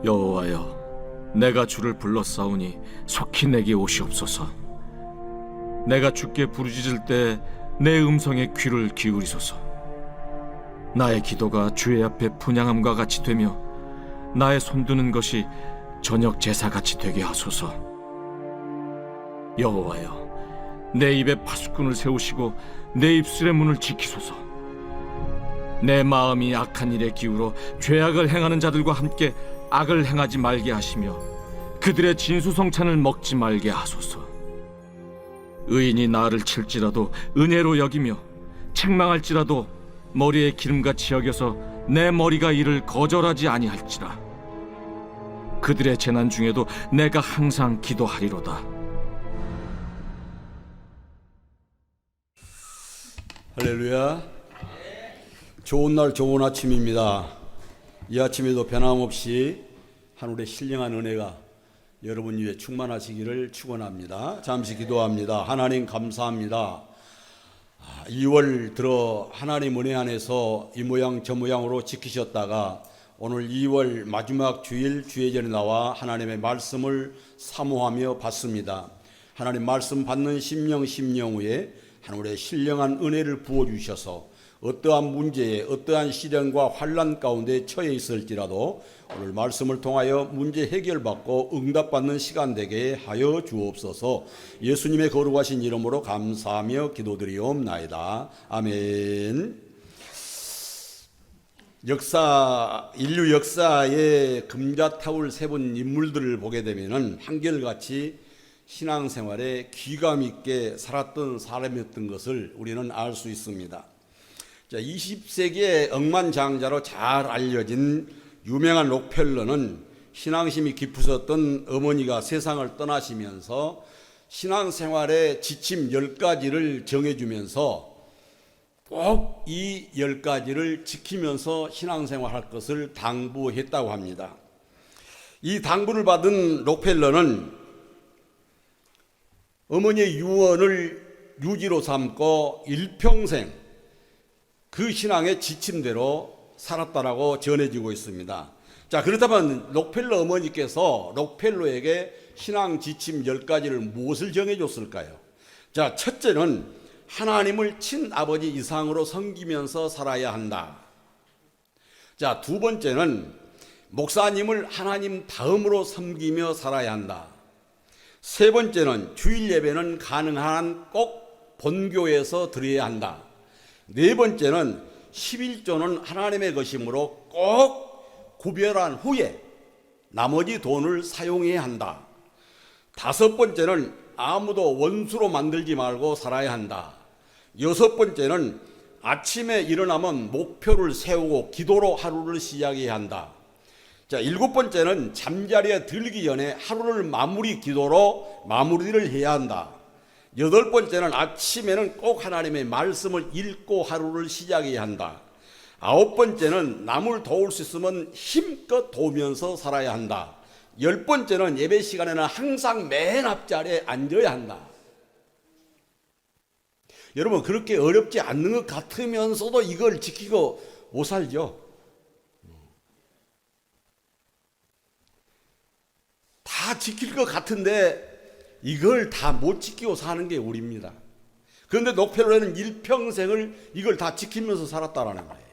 여호와여, 내가 주를 불렀사오니 속히 내게 오시옵소서. 내가 주께 부르짖을 때 내 음성에 귀를 기울이소서. 나의 기도가 주의 앞에 분향함과 같이 되며 나의 손드는 것이 저녁 제사같이 되게 하소서. 여호와여, 내 입에 파수꾼을 세우시고 내 입술의 문을 지키소서. 내 마음이 악한 일에 기울어 죄악을 행하는 자들과 함께 악을 행하지 말게 하시며 그들의 진수성찬을 먹지 말게 하소서. 의인이 나를 칠지라도 은혜로 여기며 책망할지라도 머리에 기름같이 여겨서 내 머리가 이를 거절하지 아니할지라. 그들의 재난 중에도 내가 항상 기도하리로다. 할렐루야. 좋은 날 좋은 아침입니다. 이 아침에도 변함없이 하늘의 신령한 은혜가 여러분 위에 충만하시기를 축원합니다. 잠시 기도합니다. 하나님 감사합니다. 2월 들어 하나님 은혜 안에서 이 모양 저 모양으로 지키셨다가 오늘 2월 마지막 주일 주예전에 나와 하나님의 말씀을 사모하며 받습니다. 하나님 말씀 받는 심령 후에 하늘의 신령한 은혜를 부어주셔서 어떠한 문제에 어떠한 시련과 환난 가운데 처해 있을지라도 오늘 말씀을 통하여 문제 해결받고 응답받는 시간 되게 하여 주옵소서. 예수님의 거룩하신 이름으로 감사하며 기도드리옵나이다. 아멘. 인류 역사의 금자타올 세운 인물들을 보게 되면은 한결같이 신앙생활에 귀감 있게 살았던 사람이었던 것을 우리는 알 수 있습니다. 20세기의 억만장자로 잘 알려진 유명한 록펠러는 신앙심이 깊으셨던 어머니가 세상을 떠나시면서 신앙생활의 지침 10가지를 정해주면서 꼭 이 10가지를 지키면서 신앙생활할 것을 당부했다고 합니다. 이 당부를 받은 록펠러는 어머니의 유언을 유지로 삼고 일평생 그 신앙의 지침대로 살았다라고 전해지고 있습니다. 자, 그렇다면 록펠러 어머니께서 록펠러에게 신앙 지침 10가지를 무엇을 정해줬을까요? 자, 첫째는 하나님을 친아버지 이상으로 섬기면서 살아야 한다. 자, 두 번째는 목사님을 하나님 다음으로 섬기며 살아야 한다. 세 번째는 주일 예배는 가능한 한 꼭 본교에서 드려야 한다. 네 번째는 11조는 하나님의 것이므로 꼭 구별한 후에 나머지 돈을 사용해야 한다. 다섯 번째는 아무도 원수로 만들지 말고 살아야 한다. 여섯 번째는 아침에 일어나면 목표를 세우고 기도로 하루를 시작해야 한다. 자, 일곱 번째는 잠자리에 들기 전에 하루를 기도로 마무리를 해야 한다. 여덟 번째는 아침에는 꼭 하나님의 말씀을 읽고 하루를 시작해야 한다. 아홉 번째는 남을 도울 수 있으면 힘껏 도우면서 살아야 한다. 열 번째는 예배 시간에는 항상 맨 앞자리에 앉아야 한다. 여러분, 그렇게 어렵지 않는 것 같으면서도 이걸 지키고 못 살죠. 다 지킬 것 같은데 이걸 다 못 지키고 사는 게 우리입니다. 그런데 록펠러는 일평생을 이걸 다 지키면서 살았다라는 거예요.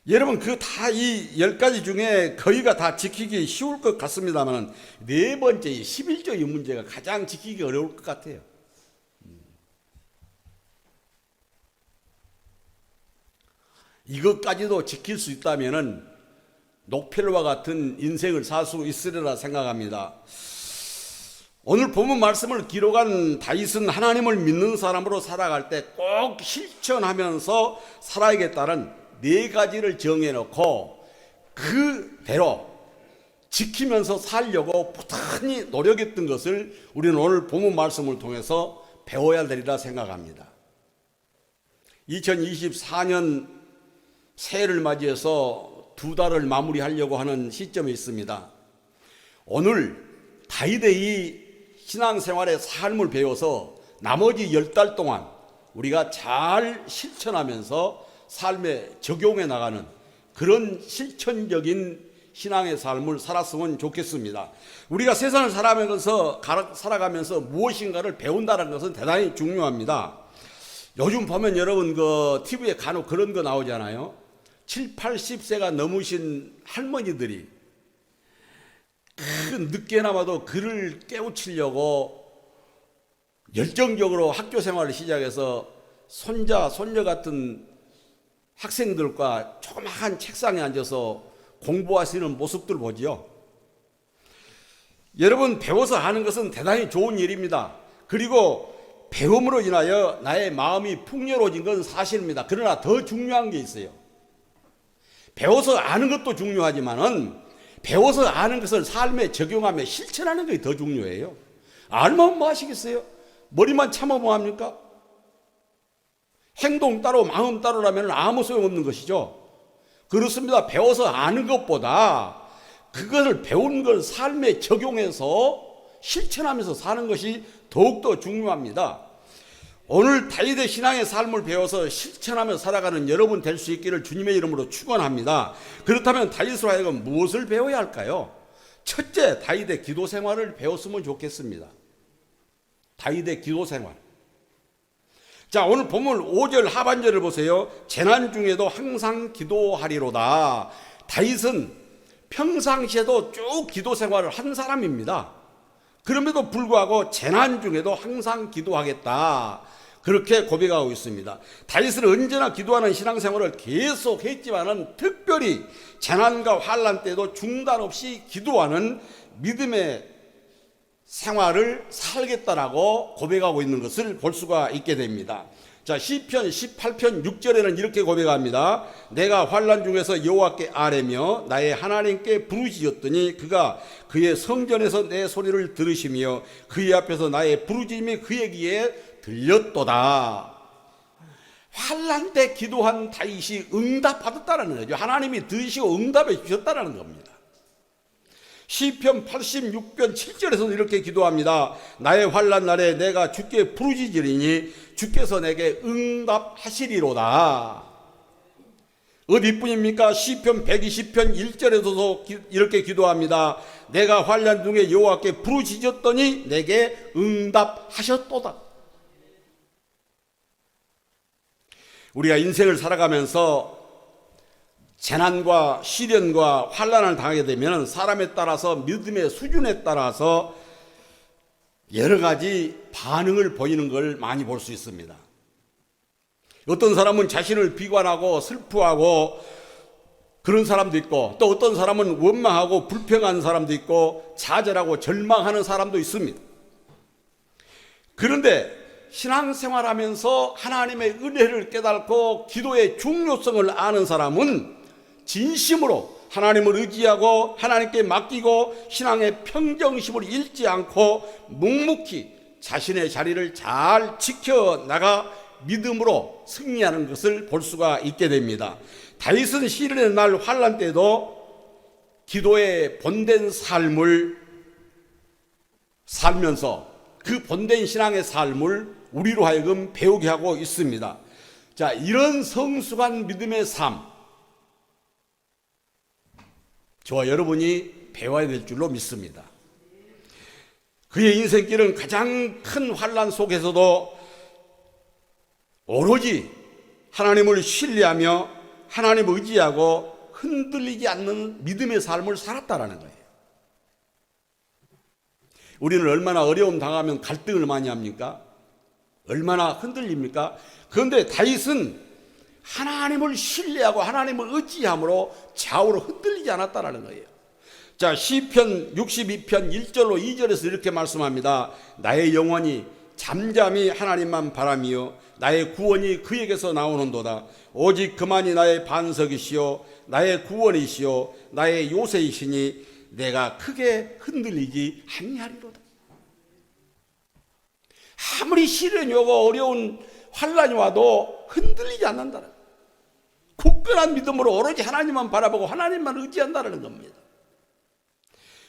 여러분, 그 다 이 10가지 중에 거의가 다 지키기 쉬울 것 같습니다만 네 번째 11조 이 문제가 가장 지키기 어려울 것 같아요. 이것까지도 지킬 수 있다면은 록펠러와 같은 인생을 살 수 있으리라 생각합니다. 오늘 본문 말씀을 기록한 다윗은 하나님을 믿는 사람으로 살아갈 때 꼭 실천하면서 살아야겠다는 네 가지를 정해놓고 그대로 지키면서 살려고 부단히 노력했던 것을 우리는 오늘 본문 말씀을 통해서 배워야 되리라 생각합니다. 2024년 새해를 맞이해서 2달을 마무리하려고 하는 시점에 있습니다. 오늘 다윗의 신앙생활의 삶을 배워서 나머지 10달 동안 우리가 잘 실천하면서 삶에 적용해 나가는 그런 실천적인 신앙의 삶을 살았으면 좋겠습니다. 우리가 세상을 살아가면서 무엇인가를 배운다는 것은 대단히 중요합니다. 요즘 보면 여러분 TV에 간혹 그런 거 나오잖아요. 7, 80세가 넘으신 할머니들이 늦게나마도 글을 깨우치려고 열정적으로 학교 생활을 시작해서 손자, 손녀 같은 학생들과 조그마한 책상에 앉아서 공부하시는 모습들 보지요. 여러분, 배워서 하는 것은 대단히 좋은 일입니다. 그리고 배움으로 인하여 나의 마음이 풍요로워진 건 사실입니다. 그러나 더 중요한 게 있어요. 배워서 아는 것도 중요하지만은 배워서 아는 것을 삶에 적용하며 실천하는 것이 더 중요해요. 알면 뭐 하시겠어요? 머리만 참으면 뭐 합니까? 행동 따로 마음 따로라면 아무 소용없는 것이죠. 그렇습니다. 배워서 아는 것보다 그것을 배운 걸 삶에 적용해서 실천하면서 사는 것이 더욱더 중요합니다. 오늘 다윗의 신앙의 삶을 배워서 실천하며 살아가는 여러분 될 수 있기를 주님의 이름으로 축원합니다. 그렇다면 다윗으로 하여금 무엇을 배워야 할까요? 첫째, 다윗의 기도 생활을 배웠으면 좋겠습니다. 다윗의 기도 생활. 자, 오늘 본문 5절 하반절을 보세요. 재난 중에도 항상 기도하리로다. 다윗은 평상시에도 쭉 기도 생활을 한 사람입니다. 그럼에도 불구하고 재난 중에도 항상 기도하겠다. 그렇게 고백하고 있습니다. 다윗은 언제나 기도하는 신앙생활을 계속 했지만은 특별히 재난과 환난 때도 중단 없이 기도하는 믿음의 생활을 살겠다라고 고백하고 있는 것을 볼 수가 있게 됩니다. 자, 시편 18편 6절에는 이렇게 고백합니다. 내가 환난 중에서 여호와께 아뢰며 나의 하나님께 부르짖었더니 그가 그의 성전에서 내 소리를 들으시며 그의 앞에서 나의 부르짖음이 그의 귀에 들렸도다. 환난 때 기도한 다윗이 응답받았다는 거죠. 하나님이 들으시고 응답해 주셨다는 겁니다. 시편 86편 7절에서도 이렇게 기도합니다. 나의 환난 날에 내가 주께 부르짖으리니 주께서 내게 응답하시리로다. 어디뿐입니까? 시편 120편 1절에서도 이렇게 기도합니다. 내가 환난 중에 여호와께 부르짖었더니 내게 응답하셨도다. 우리가 인생을 살아가면서 재난과 시련과 환난을 당하게 되면 사람에 따라서 믿음의 수준에 따라서 여러 가지 반응을 보이는 걸 많이 볼 수 있습니다. 어떤 사람은 자신을 비관하고 슬퍼하고 그런 사람도 있고 또 어떤 사람은 원망하고 불평하는 사람도 있고 좌절하고 절망하는 사람도 있습니다. 그런데 신앙생활하면서 하나님의 은혜를 깨닫고 기도의 중요성을 아는 사람은 진심으로 하나님을 의지하고 하나님께 맡기고 신앙의 평정심을 잃지 않고 묵묵히 자신의 자리를 잘 지켜나가 믿음으로 승리하는 것을 볼 수가 있게 됩니다. 다윗은 시련의 날 환난 때도 기도의 본된 삶을 살면서 그 본된 신앙의 삶을 우리로 하여금 배우게 하고 있습니다. 자, 이런 성숙한 믿음의 삶 저와 여러분이 배워야 될 줄로 믿습니다. 그의 인생길은 가장 큰 환난 속에서도 오로지 하나님을 신뢰하며 하나님을 의지하고 흔들리지 않는 믿음의 삶을 살았다라는 거예요. 우리는 얼마나 어려움 당하면 갈등을 많이 합니까? 얼마나 흔들립니까? 그런데 다윗은 하나님을 신뢰하고 하나님을 의지함으로 좌우로 흔들리지 않았다라는 거예요. 자, 시편 62편 1절로 2절에서 이렇게 말씀합니다. 나의 영혼이 잠잠히 하나님만 바라며 나의 구원이 그에게서 나오는도다. 오직 그만이 나의 반석이시요 나의 구원이시요 나의 요새이시니 내가 크게 흔들리지 아니하리로다. 아무리 시련이 오고 어려운 환난이 와도 흔들리지 않는다는, 굳건한 믿음으로 오로지 하나님만 바라보고 하나님만 의지한다는 겁니다.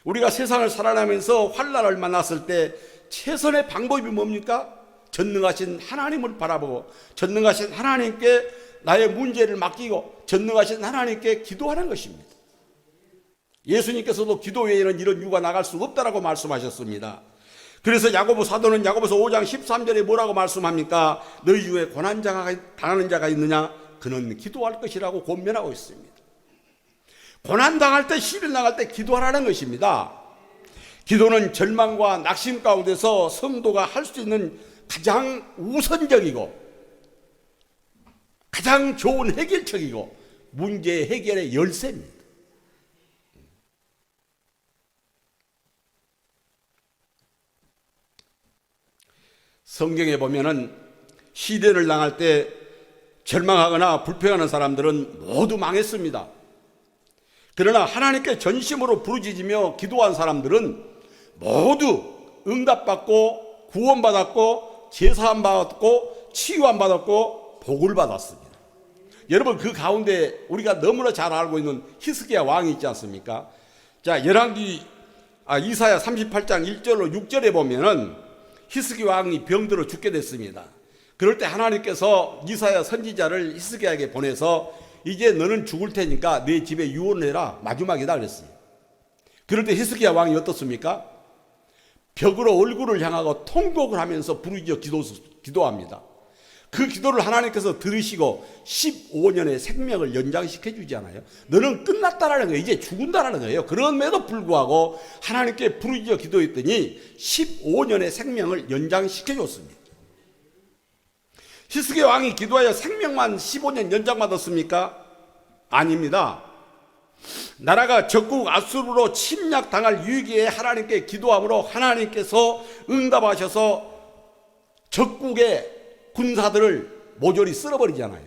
우리가 세상을 살아가면서 환난을 만났을 때 최선의 방법이 뭡니까? 전능하신 하나님을 바라보고 전능하신 하나님께 나의 문제를 맡기고 전능하신 하나님께 기도하는 것입니다. 예수님께서도 기도 외에는 이런 유가 나갈 수 없다라고 말씀하셨습니다. 그래서 야고보 사도는 야고보서 5장 13절에 뭐라고 말씀합니까? 너희 중에 고난자가 당하는 자가 있느냐? 그는 기도할 것이라고 권면하고 있습니다. 고난당할 때, 시를 나갈 때 기도하라는 것입니다. 기도는 절망과 낙심 가운데서 성도가 할 수 있는 가장 우선적이고 가장 좋은 해결책이고 문제 해결의 열쇠입니다. 성경에 보면은 시련을 당할 때 절망하거나 불평하는 사람들은 모두 망했습니다. 그러나 하나님께 전심으로 부르짖으며 기도한 사람들은 모두 응답받고 구원받았고 제사함 받았고 치유함 받았고 복을 받았습니다. 여러분, 그 가운데 우리가 너무나 잘 알고 있는 히스기야 왕이 있지 않습니까? 자, 이사야 38장 1절로 6절에 보면은 히스기야 왕이 병들어 죽게 됐습니다. 그럴 때 하나님께서 이사야 선지자를 히스기야에게 보내서 이제 너는 죽을 테니까 내 집에 유언해라, 마지막이다 그랬어요. 그럴 때 히스기야 왕이 어떻습니까? 벽으로 얼굴을 향하고 통곡을 하면서 부르짖어 기도합니다. 그 기도를 하나님께서 들으시고 15년의 생명을 연장시켜 주지 않아요? 너는 끝났다라는 거예요. 이제 죽은다라는 거예요. 그럼에도 불구하고 하나님께 부르짖어 기도했더니 15년의 생명을 연장시켜 줬습니다. 히스기야 왕이 기도하여 생명만 15년 연장받았습니까? 아닙니다. 나라가 적국 아수르로 침략당할 위기에 하나님께 기도함으로 하나님께서 응답하셔서 적국의 군사들을 모조리 쓸어버리잖아요.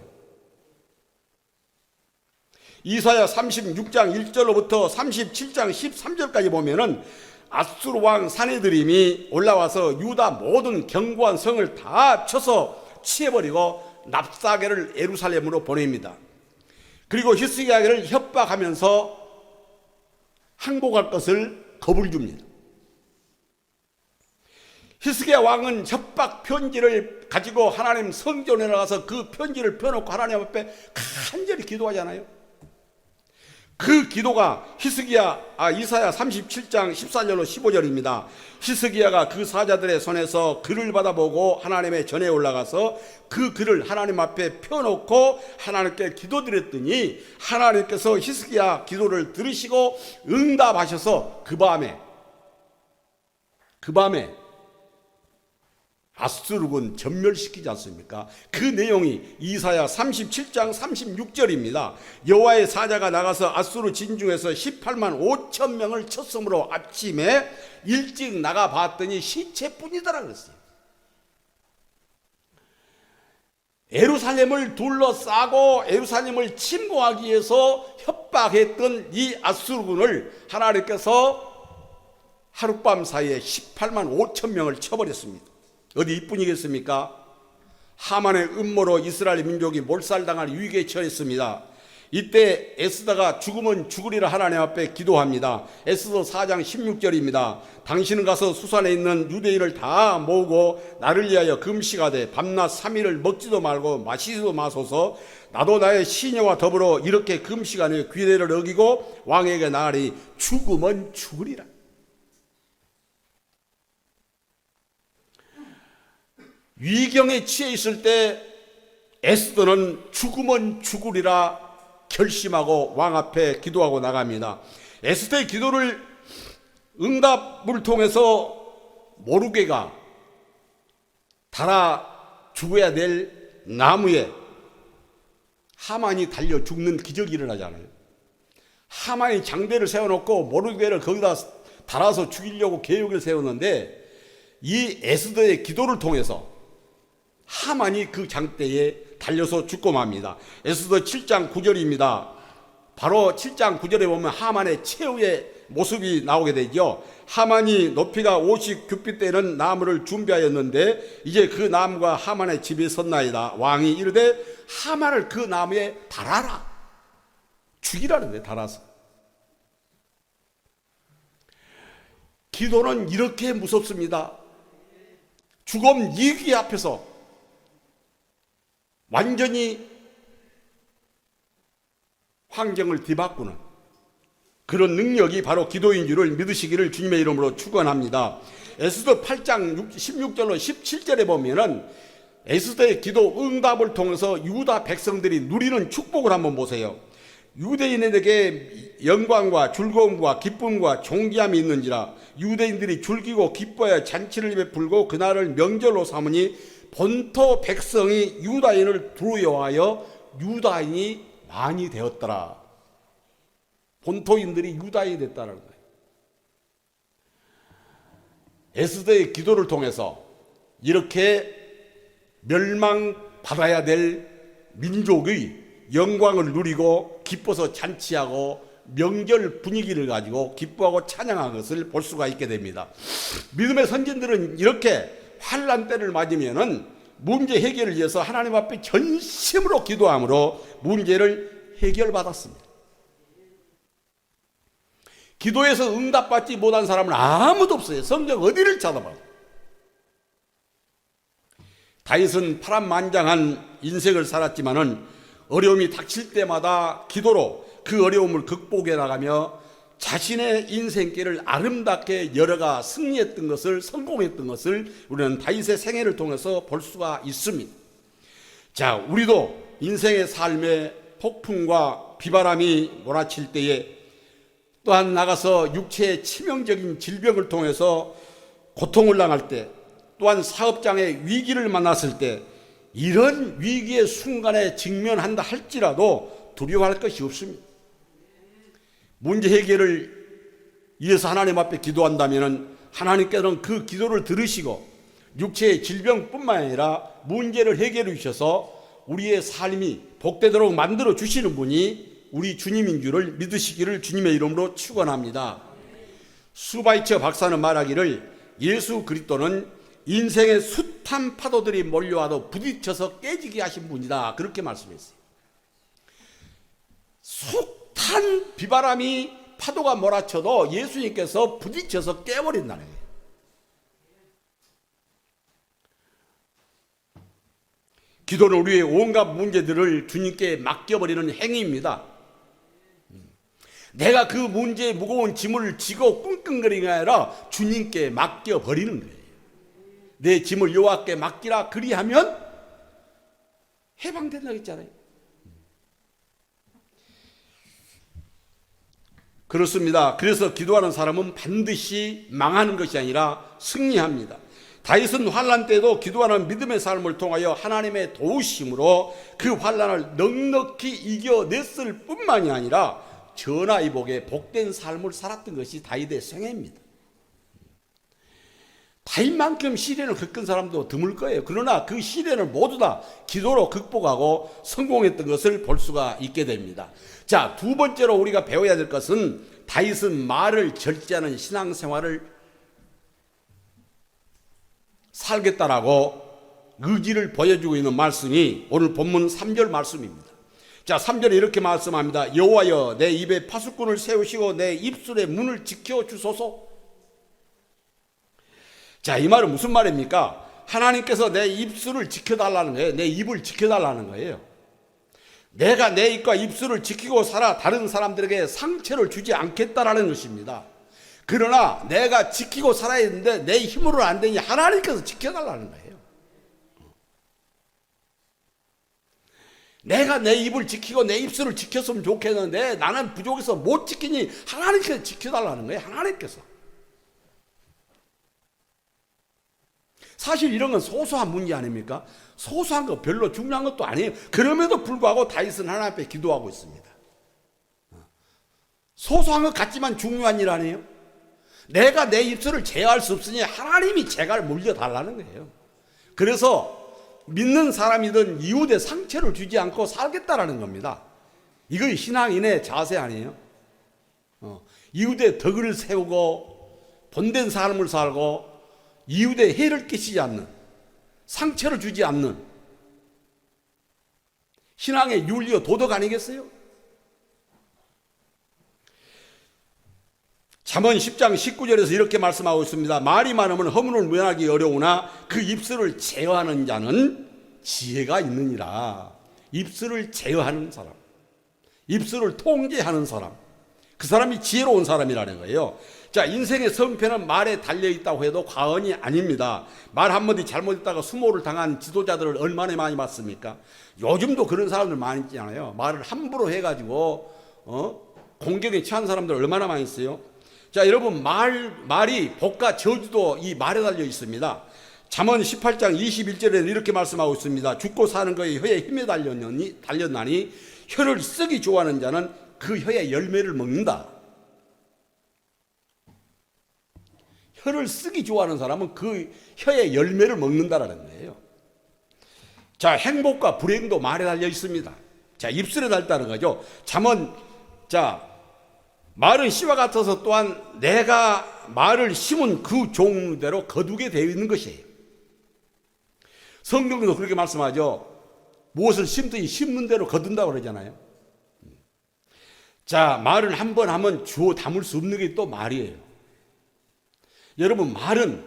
이사야 36장 1절로부터 37장 13절까지 보면은 아수르 왕 사네드림이 올라와서 유다 모든 견고한 성을 다 쳐서 치해버리고 납사계를 예루살렘으로 보냅니다. 그리고 히스기야를 협박하면서 항복할 것을 겁을 줍니다. 히스기야 왕은 협박 편지를 가지고 하나님 성전에 나가서 그 편지를 펴놓고 하나님 앞에 간절히 기도하잖아요. 그 기도가 이사야 37장 14절로 15절입니다. 히스기야가 그 사자들의 손에서 글을 받아보고 하나님의 전에 올라가서 그 글을 하나님 앞에 펴놓고 하나님께 기도드렸더니 하나님께서 히스기야 기도를 들으시고 응답하셔서 그 밤에 아수르군 전멸시키지 않습니까? 그 내용이 이사야 37장 36절입니다. 여호와의 사자가 나가서 아수르 진중에서 18만 5천 명을 쳤으므로 아침에 일찍 나가 봤더니 시체뿐이더라 그랬어요. 예루살렘을 둘러싸고 예루살렘을 침공하기 위해서 협박했던 이 아수르군을 하나님께서 하룻밤 사이에 18만 5천 명을 쳐버렸습니다. 어디 이뿐이겠습니까? 하만의 음모로 이스라엘 민족이 몰살당할 위기에 처했습니다. 이때 에스더가 죽으면 죽으리라 하나님 앞에 기도합니다. 에스더 4장 16절입니다. 당신은 가서 수산에 있는 유대인을 다 모으고 나를 위하여 금식하되 밤낮 3일을 먹지도 말고 마시지도 마소서. 나도 나의 시녀와 더불어 이렇게 금식하며 규례를 어기고 왕에게 나아리 죽으면 죽으리라. 위경에 취해 있을 때 에스더는 죽으면 죽으리라 결심하고 왕 앞에 기도하고 나갑니다. 에스더의 기도를 응답을 통해서 모르게가 달아 죽어야 될 나무에 하만이 달려 죽는 기적이 일어나잖아요. 하만이 장대를 세워놓고 모르게를 거기다 달아서 죽이려고 계획을 세웠는데 이 에스더의 기도를 통해서 하만이 그 장대에 달려서 죽고 맙니다. 에스더 7장 9절입니다. 바로 7장 9절에 보면 하만의 최후의 모습이 나오게 되죠. 하만이 높이가 50규빗 되는 나무를 준비하였는데 이제 그 나무가 하만의 집에 섰나이다. 왕이 이르되 하만을 그 나무에 달아라. 죽이라는데 달아서. 기도는 이렇게 무섭습니다. 죽음 위기 앞에서 완전히 환경을 뒤바꾸는 그런 능력이 바로 기도인 줄을 믿으시기를 주님의 이름으로 축원합니다. 에스더 8장 16절로 17절에 보면은 에스더의 기도 응답을 통해서 유다 백성들이 누리는 축복을 한번 보세요. 유대인에게 영광과 즐거움과 기쁨과 존귀함이 있는지라 유대인들이 즐기고 기뻐하여 잔치를 베풀고 그날을 명절로 삼으니 본토 백성이 유다인을 두려워하여 유다인이 많이 되었더라. 본토인들이 유다인이 됐다는 거예요. 에스더의 기도를 통해서 이렇게 멸망받아야 될 민족의 영광을 누리고 기뻐서 잔치하고 명절 분위기를 가지고 기뻐하고 찬양한 것을 볼 수가 있게 됩니다. 믿음의 선진들은 이렇게 환난 때를 맞으면은 문제 해결을 위해서 하나님 앞에 전심으로 기도함으로 문제를 해결받았습니다. 기도에서 응답받지 못한 사람은 아무도 없어요. 성경 어디를 찾아봐도. 다윗은 파란만장한 인생을 살았지만은 어려움이 닥칠 때마다 기도로 그 어려움을 극복해 나가며 자신의 인생길을 아름답게 열어가 승리했던 것을, 성공했던 것을 우리는 다윗의 생애를 통해서 볼 수가 있습니다. 자, 우리도 인생의 삶에 폭풍과 비바람이 몰아칠 때에 또한 나가서 육체의 치명적인 질병을 통해서 고통을 당할 때, 또한 사업장의 위기를 만났을 때, 이런 위기의 순간에 직면한다 할지라도 두려워할 것이 없습니다. 문제 해결을 위해서 하나님 앞에 기도한다면 하나님께서는 그 기도를 들으시고 육체의 질병뿐만 아니라 문제를 해결해 주셔서 우리의 삶이 복되도록 만들어 주시는 분이 우리 주님인 줄을 믿으시기를 주님의 이름으로 축원합니다. 수바이처 박사는 말하기를 예수 그리스도는 인생의 숱한 파도들이 몰려와도 부딪혀서 깨지게 하신 분이다, 그렇게 말씀했어요. 숱한 비바람이 파도가 몰아쳐도 예수님께서 부딪혀서 깨버린다는 거예요. 기도는 우리의 온갖 문제들을 주님께 맡겨버리는 행위입니다. 내가 그 문제의 무거운 짐을 지고 끙끙거리는 게 아니라 주님께 맡겨버리는 거예요. 내 짐을 여호와께 맡기라, 그리하면 해방된다고 했잖아요. 그렇습니다. 그래서 기도하는 사람은 반드시 망하는 것이 아니라 승리합니다. 다윗은 환난 때도 기도하는 믿음의 삶을 통하여 하나님의 도우심으로 그 환난을 넉넉히 이겨냈을 뿐만이 아니라 전하이복의 복된 삶을 살았던 것이 다윗의 생애입니다. 다윗만큼 시련을 겪은 사람도 드물 거예요. 그러나 그 시련을 모두 다 기도로 극복하고 성공했던 것을 볼 수가 있게 됩니다. 자, 두 번째로 우리가 배워야 될 것은 다윗은 말을 절제하는 신앙생활을 살겠다라고 의지를 보여주고 있는 말씀이 오늘 본문 3절 말씀입니다. 자, 3절에 이렇게 말씀합니다. 여호와여, 내 입에 파수꾼을 세우시고 내 입술의 문을 지켜주소서. 자, 이 말은 무슨 말입니까? 하나님께서 내 입술을 지켜달라는 거예요. 내 입을 지켜달라는 거예요. 내가 내 입과 입술을 지키고 살아 다른 사람들에게 상처를 주지 않겠다라는 것입니다. 그러나 내가 지키고 살아야 되는데 내 힘으로는 안 되니 하나님께서 지켜달라는 거예요. 내가 내 입을 지키고 내 입술을 지켰으면 좋겠는데 나는 부족해서 못 지키니 하나님께서 지켜달라는 거예요. 하나님께서. 사실 이런 건 소소한 문제 아닙니까? 소소한 거 별로 중요한 것도 아니에요. 그럼에도 불구하고 다윗은 하나님 앞에 기도하고 있습니다. 소소한 것 같지만 중요한 일 아니에요? 내가 내 입술을 제어할 수 없으니 하나님이 제갈 물려달라는 거예요. 그래서 믿는 사람이든 이웃에 상처를 주지 않고 살겠다라는 겁니다. 이거 신앙인의 자세 아니에요? 이웃의 덕을 세우고 본된 삶을 살고 이웃에 해를 끼치지 않는, 상처를 주지 않는 신앙의 윤리와 도덕 아니겠어요? 잠언 10장 19절에서 이렇게 말씀하고 있습니다. 말이 많으면 허물을 면하기 어려우나 그 입술을 제어하는 자는 지혜가 있느니라. 입술을 제어하는 사람, 입술을 통제하는 사람, 그 사람이 지혜로운 사람이라는 거예요. 자, 인생의 성패는 말에 달려있다고 해도 과언이 아닙니다. 말 한마디 잘못했다가 수모를 당한 지도자들을 얼마나 많이 봤습니까? 요즘도 그런 사람들 많이 있잖아요. 말을 함부로 해가지고 공격에 처한 사람들 얼마나 많이 있어요. 자, 여러분, 말이 복과 저주도 이 말에 달려 있습니다. 잠언 18장 21절에는 이렇게 말씀하고 있습니다. 죽고 사는 것이 혀에 힘에 달렸나니 혀를 쓰기 좋아하는 자는 그 혀의 열매를 먹는다. 혀를 쓰기 좋아하는 사람은 그 혀의 열매를 먹는다라는 거예요. 자, 행복과 불행도 말에 달려 있습니다. 자, 입술에 달렸다는 거죠. 잠언, 자, 말은 씨와 같아서 또한 내가 말을 심은 그 종대로 거두게 되어 있는 것이에요. 성경도 그렇게 말씀하죠. 무엇을 심든지 심는 대로 거둔다고 그러잖아요. 자, 말을 한 번 하면 주워 담을 수 없는 게 또 말이에요. 여러분, 말은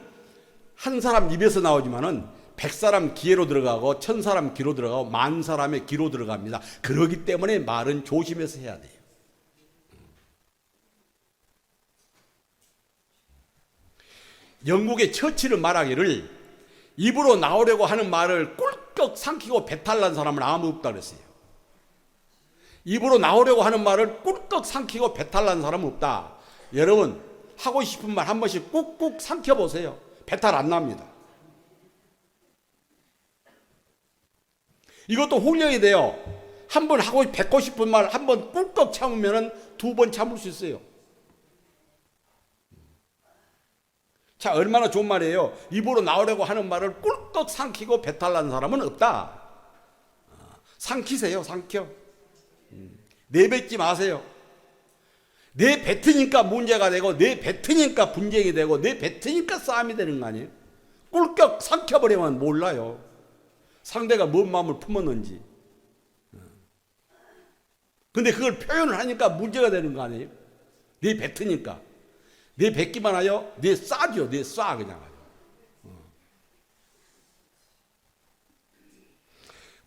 한 사람 입에서 나오지만은 100사람 귀로 들어가고 1000사람 귀로 들어가고 10,000사람의 귀로 들어갑니다. 그렇기 때문에 말은 조심해서 해야 돼요. 영국의 처칠은 말하기를 입으로 나오려고 하는 말을 꿀꺽 삼키고 배탈 난 사람은 아무 없다 그랬어요. 입으로 나오려고 하는 말을 꿀꺽 삼키고 배탈 난 사람은 없다. 여러분, 하고 싶은 말 한 번씩 꾹꾹 삼켜보세요. 배탈 안 납니다. 이것도 훈련이 돼요. 한 번 하고 뱉고 싶은 말 한 번 꿀꺽 참으면 2번 참을 수 있어요. 자, 얼마나 좋은 말이에요. 입으로 나오려고 하는 말을 꿀꺽 삼키고 배탈 난 사람은 없다. 삼키세요. 삼켜. 내뱉지 마세요. 내뱉으니까 문제가 되고 내뱉으니까 분쟁이 되고 내뱉으니까 싸움이 되는 거 아니에요. 꿀꺽 삼켜버리면 몰라요. 상대가 뭔 마음을 품었는지. 근데 그걸 표현을 하니까 문제가 되는 거 아니에요. 내뱉으니까. 내뱉기만 하여 내싸죠. 내싸 그냥.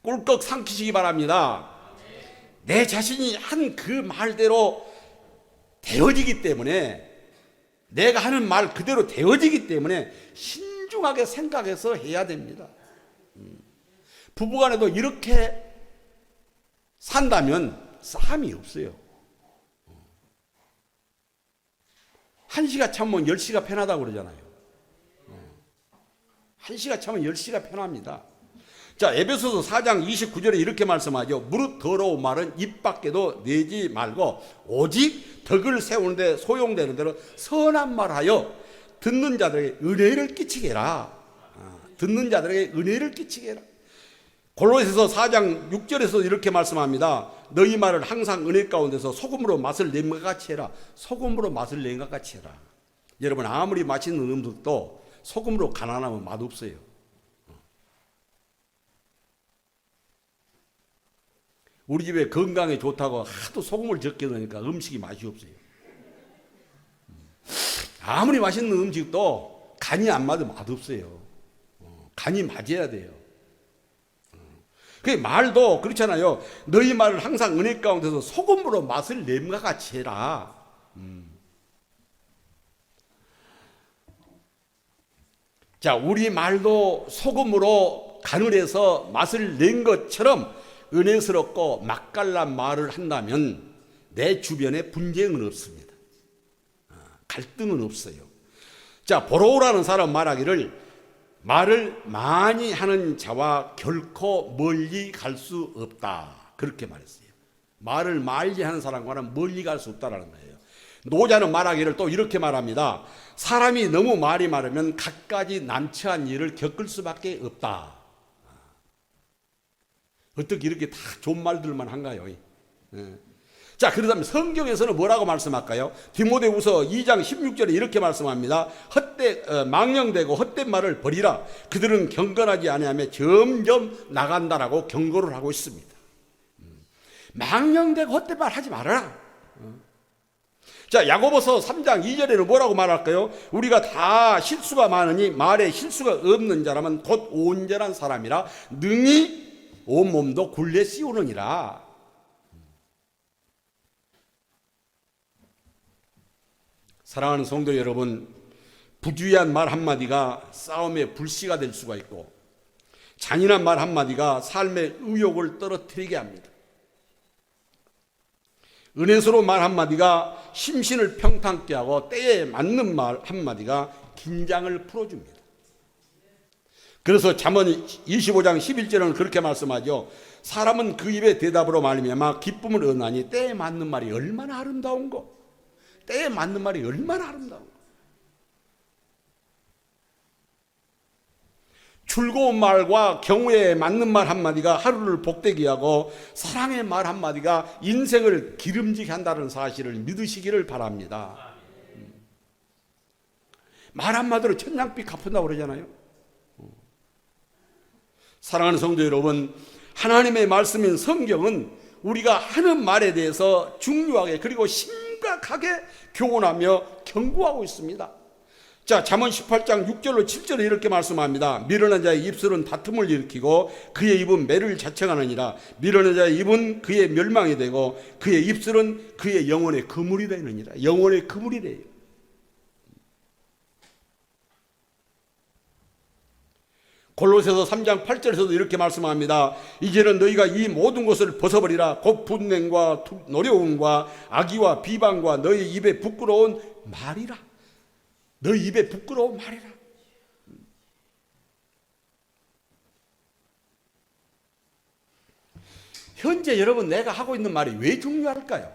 꿀꺽 삼키시기 바랍니다. 내 자신이 한 그 말대로 되어지기 때문에, 내가 하는 말 그대로 되어지기 때문에 신중하게 생각해서 해야 됩니다. 부부간에도 이렇게 산다면 싸움이 없어요. 1시가 참으면 10시가 편하다고 그러잖아요. 1시가 참으면 10시가 편합니다. 자, 에베소서 4장 29절에 이렇게 말씀하죠. 무릇 더러운 말은 입 밖에도 내지 말고 오직 덕을 세우는데 소용되는 대로 선한 말하여 듣는 자들에게 은혜를 끼치게 해라. 듣는 자들에게 은혜를 끼치게 해라. 골로새서 4장 6절에서 이렇게 말씀합니다. 너희 말을 항상 은혜 가운데서 소금으로 맛을 낸 것 같이 해라. 소금으로 맛을 낸 것 같이 해라. 여러분, 아무리 맛있는 음식도 소금으로 가난하면 맛없어요. 우리 집에 건강에 좋다고 하도 소금을 적게 넣으니까 음식이 맛이 없어요. 아무리 맛있는 음식도 간이 안 맞으면 맛없어요. 간이 맞아야 돼요. 그 말도 그렇잖아요. 너희 말을 항상 은혜 가운데서 소금으로 맛을 nem과 같이 해라. 자, 우리 말도 소금으로 간을 해서 맛을 낸 것처럼 은혜스럽고 맛깔난 말을 한다면 내 주변에 분쟁은 없습니다. 갈등은 없어요. 자, 보로우라는 사람 말하기를 말을 많이 하는 자와 결코 멀리 갈 수 없다. 그렇게 말했어요. 말을 많이 하는 사람과는 멀리 갈 수 없다라는 거예요. 노자는 말하기를 또 이렇게 말합니다. 사람이 너무 말이 많으면 갖가지 난처한 일을 겪을 수밖에 없다. 어떻게 이렇게 다 좋은 말들만 한가요? 자, 그렇다면 성경에서는 뭐라고 말씀할까요? 디모데후서 2장 16절에 이렇게 말씀합니다. 망령되고 헛된 말을 버리라. 그들은 경건하지 아니하며 점점 나간다라고 경고를 하고 있습니다. 망령되고 헛된 말 하지 말아라. 자, 야고보서 3장 2절에는 뭐라고 말할까요? 우리가 다 실수가 많으니 말에 실수가 없는 자라면 곧 온전한 사람이라 능히 온몸도 굴레 씌우느니라. 사랑하는 성도 여러분, 부주의한 말 한마디가 싸움의 불씨가 될 수가 있고 잔인한 말 한마디가 삶의 의욕을 떨어뜨리게 합니다. 은혜스러운 말 한마디가 심신을 평탄케 하고 때에 맞는 말 한마디가 긴장을 풀어줍니다. 그래서 잠언 25장 11절은 그렇게 말씀하죠. 사람은 그 입의 대답으로 말미암아 기쁨을 얻나니 때에 맞는 말이 얼마나 아름다운고. 때에 맞는 말이 얼마나 아름다운고. 즐거운 말과 경우에 맞는 말 한마디가 하루를 복되게 하고 사랑의 말 한마디가 인생을 기름지게 한다는 사실을 믿으시기를 바랍니다. 말 한마디로 천냥빚 갚는다고 그러잖아요. 사랑하는 성도 여러분, 하나님의 말씀인 성경은 우리가 하는 말에 대해서 중요하게 그리고 심각하게 교훈하며 경고하고 있습니다. 자, 잠언 18장 6절로 7절에 이렇게 말씀합니다. 미련한 자의 입술은 다툼을 일으키고 그의 입은 매를 자청하느니라. 미련한 자의 입은 그의 멸망이 되고 그의 입술은 그의 영혼의 그물이 되느니라. 영혼의 그물이 돼요. 골로새서 3장 8절에서도 이렇게 말씀합니다. 이제는 너희가 이 모든 것을 벗어버리라. 곧 분냉과 노려움과 악의와 비방과 너희 입에 부끄러운 말이라. 너희 입에 부끄러운 말이라. 현재 여러분 내가 하고 있는 말이 왜 중요할까요?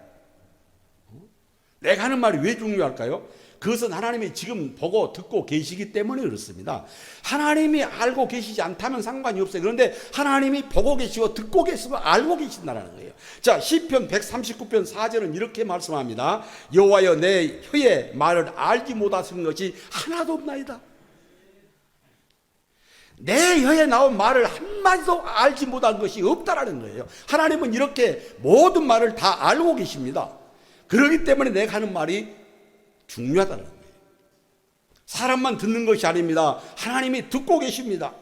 내가 하는 말이 왜 중요할까요? 그것은 하나님이 지금 보고 듣고 계시기 때문에 그렇습니다. 하나님이 알고 계시지 않다면 상관이 없어요. 그런데 하나님이 보고 계시고 듣고 계시고 알고 계신다는 거예요. 자, 시편 139편 4절은 이렇게 말씀합니다. 여호와여 내 혀의 말을 알지 못하신 것이 하나도 없나이다. 내 혀에 나온 말을 한마디도 알지 못한 것이 없다라는 거예요. 하나님은 이렇게 모든 말을 다 알고 계십니다. 그렇기 때문에 내가 하는 말이 중요하다는 거예요. 사람만 듣는 것이 아닙니다. 하나님이 듣고 계십니다.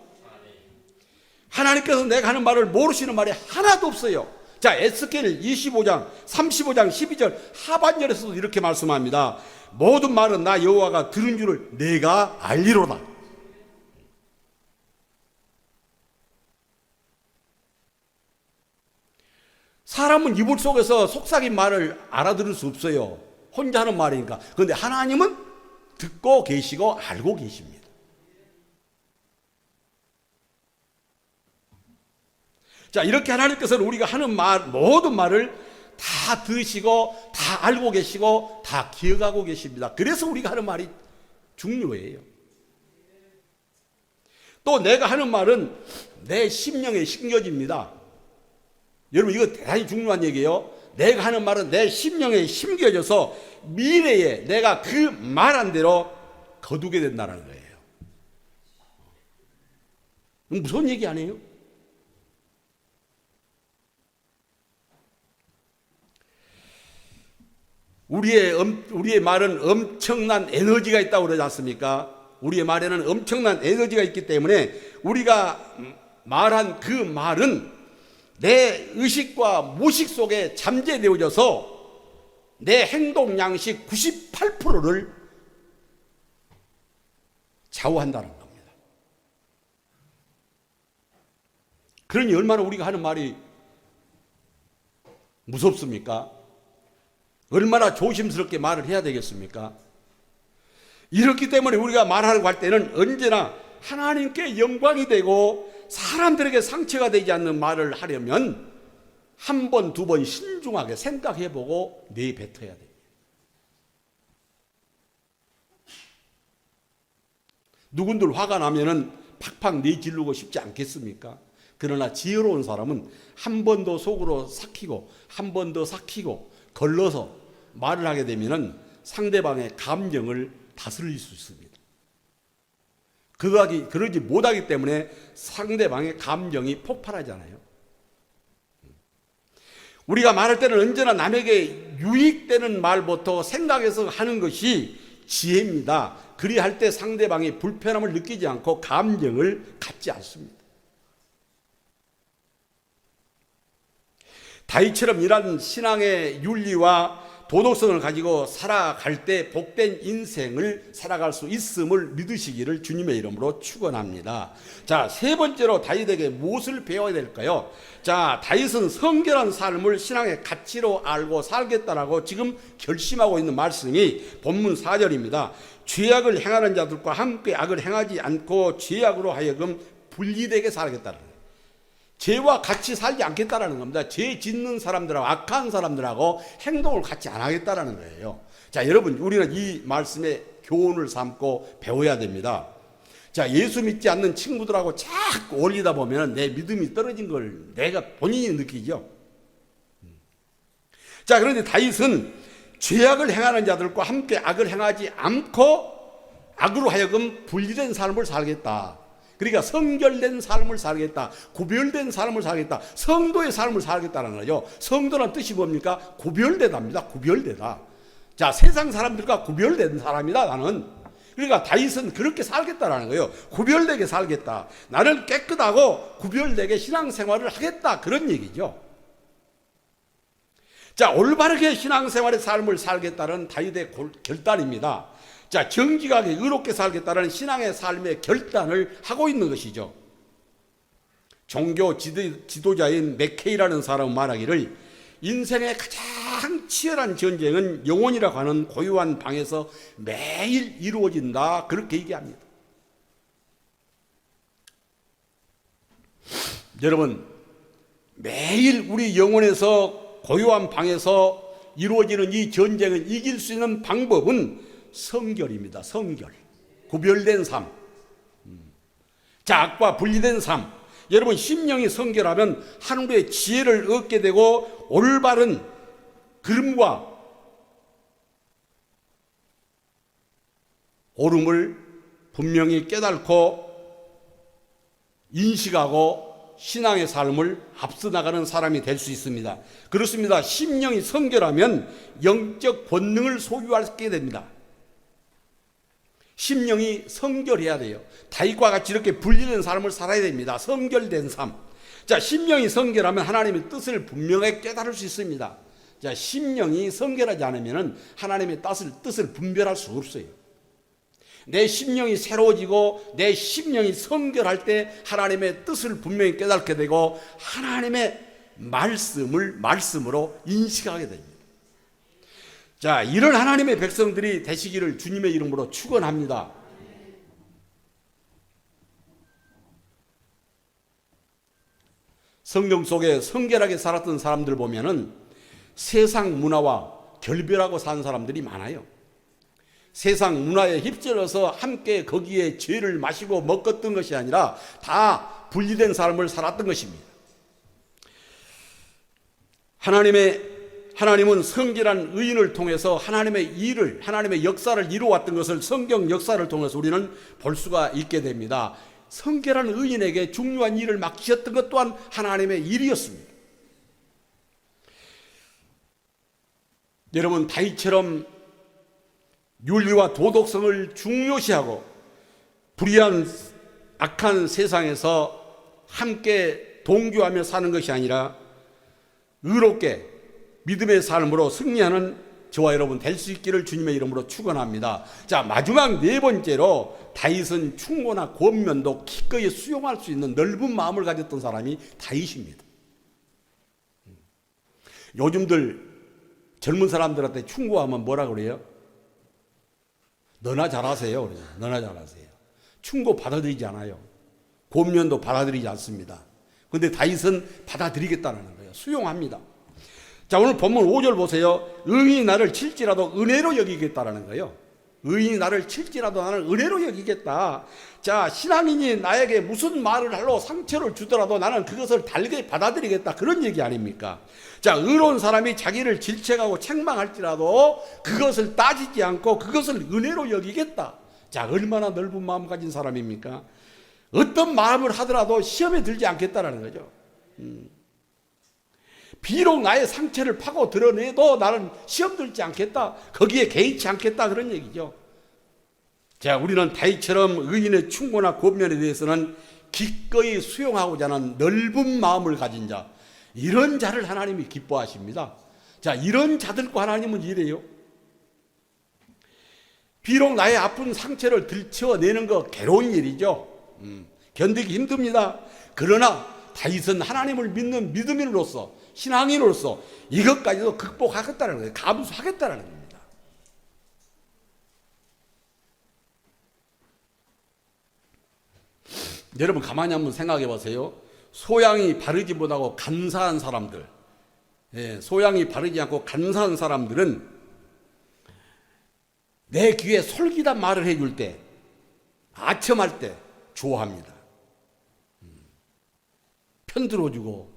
하나님께서 내가 하는 말을 모르시는 말이 하나도 없어요. 자, 에스겔 25장 35장 12절 하반절에서도 이렇게 말씀합니다. 모든 말은 나 여호와가 들은 줄을 내가 알리로다. 사람은 이불 속에서 속삭인 말을 알아들을 수 없어요. 혼자 하는 말이니까. 그런데 하나님은 듣고 계시고 알고 계십니다. 자, 이렇게 하나님께서는 우리가 하는 말, 모든 말을 다 들으시고 다 알고 계시고 다 기억하고 계십니다. 그래서 우리가 하는 말이 중요해요. 또 내가 하는 말은 내 심령에 심겨집니다. 여러분, 이거 대단히 중요한 얘기예요. 내가 하는 말은 내 심령에 심겨져서 미래에 내가 그 말한 대로 거두게 된다는 거예요. 무서운 얘기 아니에요? 우리의 말은 엄청난 에너지가 있다고 그러지 않습니까? 우리의 말에는 엄청난 에너지가 있기 때문에 우리가 말한 그 말은 내 의식과 무의식 속에 잠재되어져서 내 행동 양식 98%를 좌우한다는 겁니다. 그러니 얼마나 우리가 하는 말이 무섭습니까? 얼마나 조심스럽게 말을 해야 되겠습니까? 이렇기 때문에 우리가 말하려고 할 때는 언제나 하나님께 영광이 되고 사람들에게 상처가 되지 않는 말을 하려면 한 번, 두 번 신중하게 생각해보고 내뱉어야 됩니다. 누군들 화가 나면은 팍팍 내지르고 싶지 않겠습니까? 그러나 지혜로운 사람은 한 번 더 속으로 삭히고 한 번 더 삭히고 걸러서 말을 하게 되면은 상대방의 감정을 다스릴 수 있습니다. 그러지 못하기 때문에 상대방의 감정이 폭발하잖아요. 우리가 말할 때는 언제나 남에게 유익되는 말부터 생각해서 하는 것이 지혜입니다. 그리할 때 상대방이 불편함을 느끼지 않고 감정을 갖지 않습니다. 다윗처럼 이러한 신앙의 윤리와 도덕성을 가지고 살아갈 때 복된 인생을 살아갈 수 있음을 믿으시기를 주님의 이름으로 축원합니다. 자, 세 번째로 다윗에게 무엇을 배워야 될까요? 자, 다윗은 성결한 삶을 신앙의 가치로 알고 살겠다라고 지금 결심하고 있는 말씀이 본문 4절입니다. 죄악을 행하는 자들과 함께 악을 행하지 않고 죄악으로 하여금 분리되게 살겠다는 거예요. 죄와 같이 살지 않겠다라는 겁니다. 죄 짓는 사람들하고 악한 사람들하고 행동을 같이 안 하겠다라는 거예요. 자, 여러분, 우리는 이 말씀에 교훈을 삼고 배워야 됩니다. 자, 예수 믿지 않는 친구들하고 자꾸 어울리다 보면 내 믿음이 떨어진 걸 내가 본인이 느끼죠. 자, 그런데 다윗은 죄악을 행하는 자들과 함께 악을 행하지 않고 악으로 하여금 분리된 삶을 살겠다. 그러니까 성결된 삶을 살겠다. 구별된 삶을 살겠다. 성도의 삶을 살겠다는 거죠. 성도란 뜻이 뭡니까? 구별되답니다. 구별되다. 자, 세상 사람들과 구별된 사람이다, 나는. 그러니까 다윗은 그렇게 살겠다라는 거예요. 구별되게 살겠다. 나는 깨끗하고 구별되게 신앙생활을 하겠다. 그런 얘기죠. 자, 올바르게 신앙생활의 삶을 살겠다는 다윗의 결단입니다. 자, 정직하게 의롭게 살겠다는 신앙의 삶의 결단을 하고 있는 것이죠. 종교 지도자인 맥케이라는 사람은 말하기를 인생의 가장 치열한 전쟁은 영혼이라고 하는 고요한 방에서 매일 이루어진다. 그렇게 얘기합니다. 여러분, 매일 우리 영혼에서 고요한 방에서 이루어지는 이 전쟁을 이길 수 있는 방법은 성결입니다. 성결. 구별된 삶. 자, 악과 분리된 삶. 여러분, 심령이 성결하면 하늘의 지혜를 얻게 되고 올바른 걸음과 옳음을 분명히 깨닫고 인식하고 신앙의 삶을 앞서 나가는 사람이 될 수 있습니다. 그렇습니다. 심령이 성결하면 영적 본능을 소유하게 됩니다. 심령이 성결해야 돼요. 다윗과 같이 이렇게 분리된 삶을 살아야 됩니다. 성결된 삶. 자, 심령이 성결하면 하나님의 뜻을 분명하게 깨달을 수 있습니다. 자, 심령이 성결하지 않으면 하나님의 뜻을 분별할 수 없어요. 내 심령이 새로워지고 내 심령이 성결할 때 하나님의 뜻을 분명히 깨닫게 되고 하나님의 말씀을 말씀으로 인식하게 됩니다. 자, 이런 하나님의 백성들이 되시기를 주님의 이름으로 축원합니다. 성경 속에 성결하게 살았던 사람들 보면은 세상 문화와 결별하고 산 사람들이 많아요. 세상 문화에 휩쓸려서 함께 거기에 죄를 마시고 먹었던 것이 아니라 다 분리된 삶을 살았던 것입니다. 하나님은 성결한 의인을 통해서 하나님의 역사를 이루어왔던 것을 성경 역사를 통해서 우리는 볼 수가 있게 됩니다. 성결한 의인에게 중요한 일을 맡기셨던 것 또한 하나님의 일이었습니다. 여러분, 다윗처럼 윤리와 도덕성을 중요시하고 불의한 악한 세상에서 함께 동조하며 사는 것이 아니라 의롭게 믿음의 삶으로 승리하는 저와 여러분 될 수 있기를 주님의 이름으로 축원합니다. 자, 마지막 네 번째로 다윗은 충고나 권면도 기꺼이 수용할 수 있는 넓은 마음을 가졌던 사람이 다윗입니다. 요즘들 젊은 사람들한테 충고하면 뭐라 그래요? 너나 잘하세요. 그래요. 너나 잘하세요. 충고 받아들이지 않아요. 권면도 받아들이지 않습니다. 그런데 다윗은 받아들이겠다는 거예요. 수용합니다. 자, 오늘 본문 5절 보세요. 의인이 나를 칠지라도 은혜로 여기겠다라는 거예요. 의인이 나를 칠지라도 나는 은혜로 여기겠다. 자, 신앙인이 나에게 무슨 말을 하러 상처를 주더라도 나는 그것을 달게 받아들이겠다. 그런 얘기 아닙니까? 자, 의로운 사람이 자기를 질책하고 책망할지라도 그것을 따지지 않고 그것을 은혜로 여기겠다. 자, 얼마나 넓은 마음 가진 사람입니까? 어떤 마음을 하더라도 시험에 들지 않겠다라는 거죠. 비록 나의 상처를 파고 드러내도 나는 시험 들지 않겠다. 거기에 개의치 않겠다. 그런 얘기죠. 자, 우리는 다윗처럼 의인의 충고나 권면에 대해서는 기꺼이 수용하고자 하는 넓은 마음을 가진 자, 이런 자를 하나님이 기뻐하십니다. 자, 이런 자들과 하나님은 이래요. 비록 나의 아픈 상처를 들춰내는 거 괴로운 일이죠. 견디기 힘듭니다. 그러나 다윗은 하나님을 믿는 믿음인으로서, 신앙인으로서 이것까지도 극복하겠다는 거예요. 감수하겠다는 겁니다. 여러분 가만히 한번 생각해 보세요. 소양이 바르지 못하고 간사한 사람들, 소양이 바르지 않고 간사한 사람들은 내 귀에 솔깃한 말을 해줄 때, 아첨할 때 좋아합니다. 편 들어주고,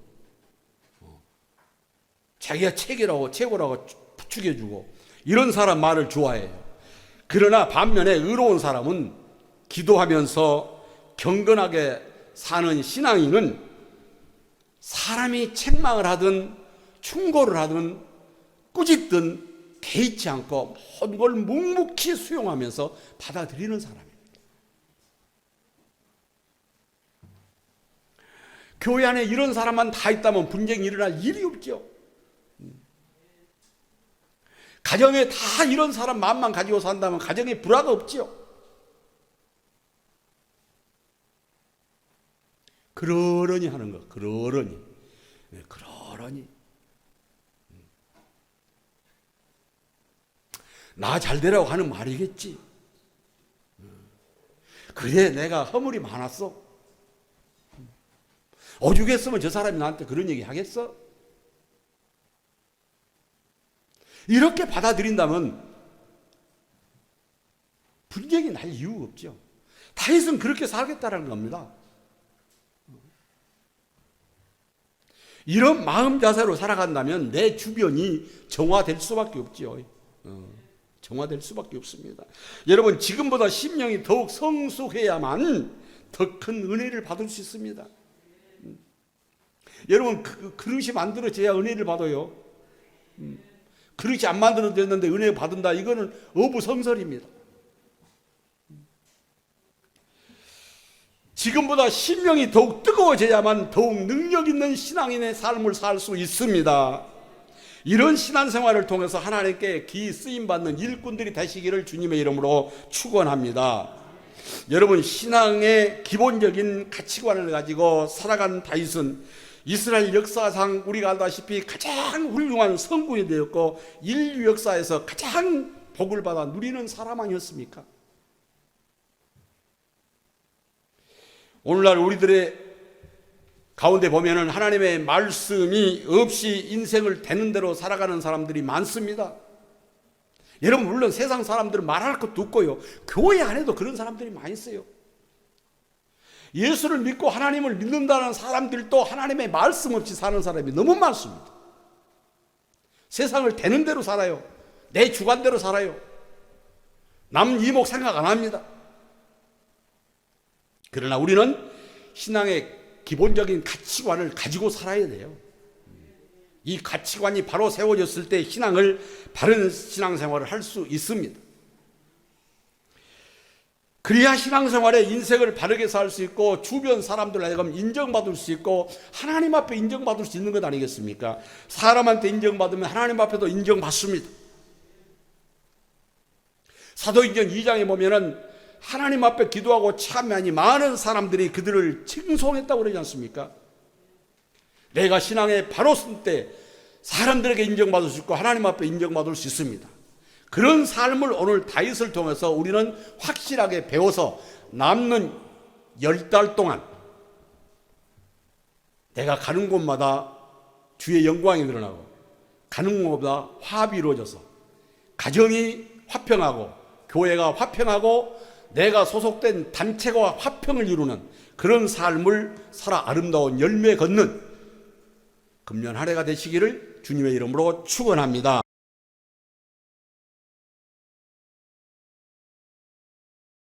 자기가 최고라고 부추겨주고, 이런 사람 말을 좋아해요. 그러나 반면에 의로운 사람은 기도하면서 경건하게 사는 신앙인은 사람이 책망을 하든 충고를 하든 꾸짖든 개의치 않고 모든 걸 묵묵히 수용하면서 받아들이는 사람입니다. 교회 안에 이런 사람만 다 있다면 분쟁이 일어날 일이 없죠. 가정에 다 이런 사람 마음만 가지고 산다면 가정에 불화가 없죠. 그러려니 하는 거, 그러려니. 나 잘되라고 하는 말이겠지. 그래, 내가 허물이 많았어. 오죽했으면 저 사람이 나한테 그런 얘기 하겠어? 이렇게 받아들인다면 분쟁이 날 이유가 없죠. 다윗은 그렇게 살겠다는 겁니다. 이런 마음 자세로 살아간다면 내 주변이 정화될 수밖에 없죠. 정화될 수밖에 없습니다. 여러분, 지금보다 심령이 더욱 성숙해야만 더 큰 은혜를 받을 수 있습니다. 여러분, 그릇이 만들어져야 은혜를 받아요. 그릇이 안 만들어졌는데 은혜 받는다, 이거는 어부성설입니다. 지금보다 심령이 더욱 뜨거워져야만 더욱 능력 있는 신앙인의 삶을 살 수 있습니다. 이런 신앙생활을 통해서 하나님께 기 쓰임받는 일꾼들이 되시기를 주님의 이름으로 축원합니다. 여러분, 신앙의 기본적인 가치관을 가지고 살아간 다윗은 이스라엘 역사상 우리가 알다시피 가장 훌륭한 성군이 되었고 인류 역사에서 가장 복을 받아 누리는 사람 아니었습니까? 오늘날 우리들의 가운데 보면은 하나님의 말씀이 없이 인생을 되는 대로 살아가는 사람들이 많습니다. 여러분, 물론 세상 사람들은 말할 것도 없고요, 교회 안에도 그런 사람들이 많이 있어요. 예수를 믿고 하나님을 믿는다는 사람들도 하나님의 말씀 없이 사는 사람이 너무 많습니다. 세상을 되는 대로 살아요. 내 주관대로 살아요. 남 이목 생각 안 합니다. 그러나 우리는 신앙의 기본적인 가치관을 가지고 살아야 돼요. 이 가치관이 바로 세워졌을 때 신앙을, 바른 신앙생활을 할 수 있습니다. 그래야 신앙생활에 인생을 바르게 살 수 있고 주변 사람들 하여금 인정받을 수 있고 하나님 앞에 인정받을 수 있는 것 아니겠습니까? 사람한테 인정받으면 하나님 앞에도 인정받습니다. 사도행전 2장에 보면은 하나님 앞에 기도하고 참여하니 많은 사람들이 그들을 칭송했다고 그러지 않습니까? 내가 신앙에 바로 선 때 사람들에게 인정받을 수 있고 하나님 앞에 인정받을 수 있습니다. 그런 삶을 오늘 다윗을 통해서 우리는 확실하게 배워서 남는 10달 동안 내가 가는 곳마다 주의 영광이 드러나고 가는 곳마다 화합이 이루어져서 가정이 화평하고 교회가 화평하고 내가 소속된 단체가 화평을 이루는 그런 삶을 살아 아름다운 열매 걷는 금년 한 해가 되시기를 주님의 이름으로 축원합니다.